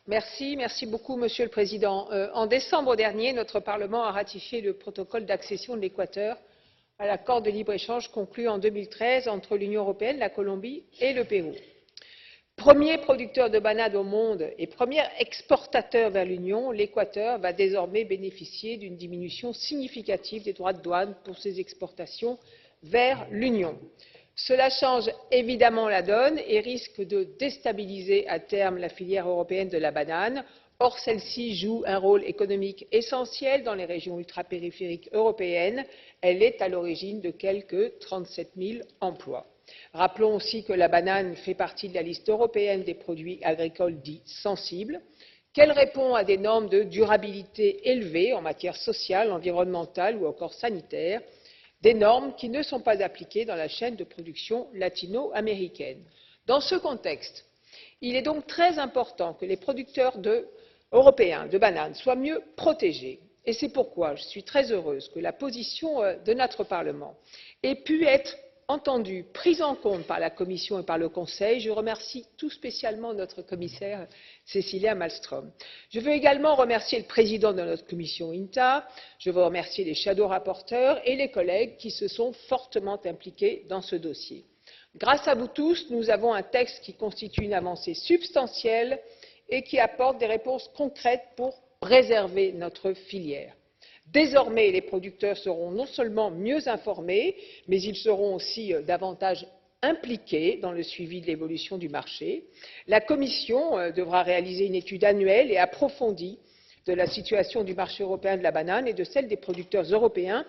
Merci beaucoup, Monsieur le Président. En décembre dernier, notre Parlement a ratifié le protocole d'accession de l'Équateur à l'accord de libre-échange conclu en 2013 entre l'Union européenne, la Colombie et le Pérou. Premier producteur de bananes au monde et premier exportateur vers l'Union, l'Équateur va désormais bénéficier d'une diminution significative des droits de douane pour ses exportations vers l'Union. Cela change évidemment la donne et risque de déstabiliser à terme la filière européenne de la banane. Or, celle-ci joue un rôle économique essentiel dans les régions ultrapériphériques européennes. Elle est à l'origine de quelque 37 000 emplois. Rappelons aussi que la banane fait partie de la liste européenne des produits agricoles dits sensibles, qu'elle répond à des normes de durabilité élevées en matière sociale, environnementale ou encore sanitaire, des normes qui ne sont pas appliquées dans la chaîne de production latino-américaine. Dans ce contexte, il est donc très important que les producteurs européens de bananes soient mieux protégés. Et c'est pourquoi je suis très heureuse que la position de notre Parlement ait pu être entendue, prise en compte par la Commission et par le Conseil. Je remercie tout spécialement notre commissaire Cecilia Malmström. Je veux également remercier le président de notre commission INTA, je veux remercier les shadow rapporteurs et les collègues qui se sont fortement impliqués dans ce dossier. Grâce à vous tous, nous avons un texte qui constitue une avancée substantielle et qui apporte des réponses concrètes pour préserver notre filière. Désormais, les producteurs seront non seulement mieux informés, mais ils seront aussi davantage impliqués dans le suivi de l'évolution du marché. La Commission devra réaliser une étude annuelle et approfondie de la situation du marché européen de la banane et de celle des producteurs européens,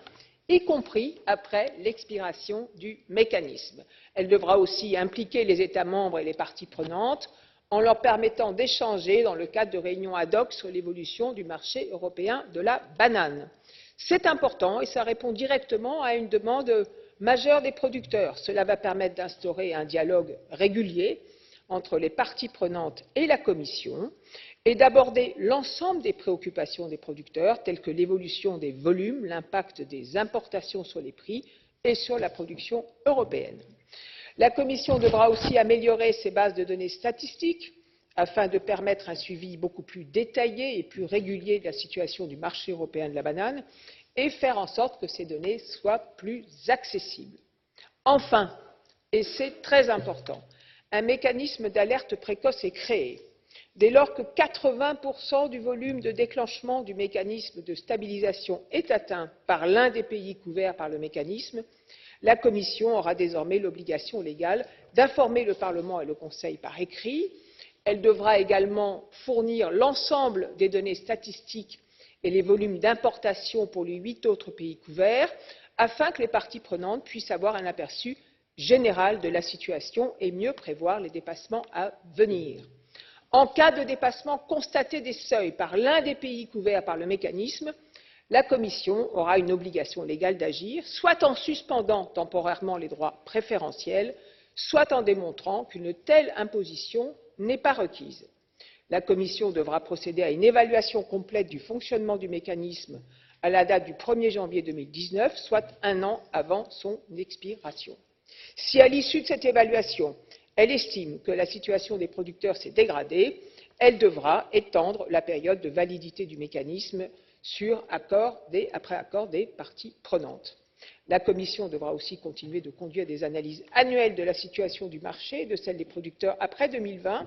y compris après l'expiration du mécanisme. Elle devra aussi impliquer les États membres et les parties prenantes en leur permettant d'échanger dans le cadre de réunions ad hoc sur l'évolution du marché européen de la banane. C'est important et cela répond directement à une demande majeure des producteurs. Cela va permettre d'instaurer un dialogue régulier entre les parties prenantes et la Commission et d'aborder l'ensemble des préoccupations des producteurs telles que l'évolution des volumes, l'impact des importations sur les prix et sur la production européenne. La Commission devra aussi améliorer ses bases de données statistiques afin de permettre un suivi beaucoup plus détaillé et plus régulier de la situation du marché européen de la banane et faire en sorte que ces données soient plus accessibles. Enfin, et c'est très important, un mécanisme d'alerte précoce est créé. Dès lors que 80% du volume de déclenchement du mécanisme de stabilisation est atteint par l'un des pays couverts par le mécanisme, la Commission aura désormais l'obligation légale d'informer le Parlement et le Conseil par écrit. Elle devra également fournir l'ensemble des données statistiques et les volumes d'importation pour les 8 autres pays couverts, afin que les parties prenantes puissent avoir un aperçu général de la situation et mieux prévoir les dépassements à venir. En cas de dépassement constaté des seuils par l'un des pays couverts par le mécanisme, la Commission aura une obligation légale d'agir, soit en suspendant temporairement les droits préférentiels, soit en démontrant qu'une telle imposition n'est pas requise. La Commission devra procéder à une évaluation complète du fonctionnement du mécanisme à la date du 1er janvier 2019, soit un an avant son expiration. Si à l'issue de cette évaluation, elle estime que la situation des producteurs s'est dégradée, elle devra étendre la période de validité du mécanisme après accord des parties prenantes. La Commission devra aussi continuer de conduire des analyses annuelles de la situation du marché et de celle des producteurs après 2020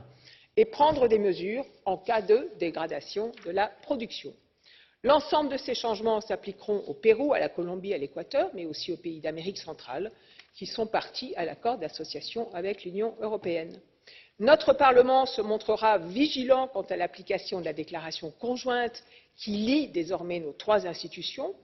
et prendre des mesures en cas de dégradation de la production. L'ensemble de ces changements s'appliqueront au Pérou, à la Colombie, à l'Équateur, mais aussi aux pays d'Amérique centrale qui sont parties à l'accord d'association avec l'Union européenne. Notre Parlement se montrera vigilant quant à l'application de la déclaration conjointe qui lie désormais nos 3 institutions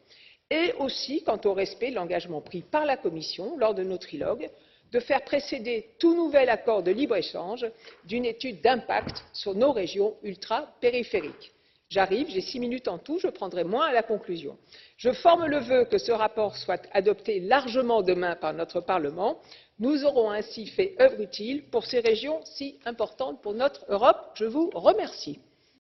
et aussi quant au respect de l'engagement pris par la Commission lors de nos trilogues de faire précéder tout nouvel accord de libre-échange d'une étude d'impact sur nos régions ultrapériphériques. J'arrive, j'ai 6 minutes en tout, je prendrai moins à la conclusion. Je forme le vœu que ce rapport soit adopté largement demain par notre Parlement. Nous aurons ainsi fait œuvre utile pour ces régions si importantes pour notre Europe. Je vous remercie.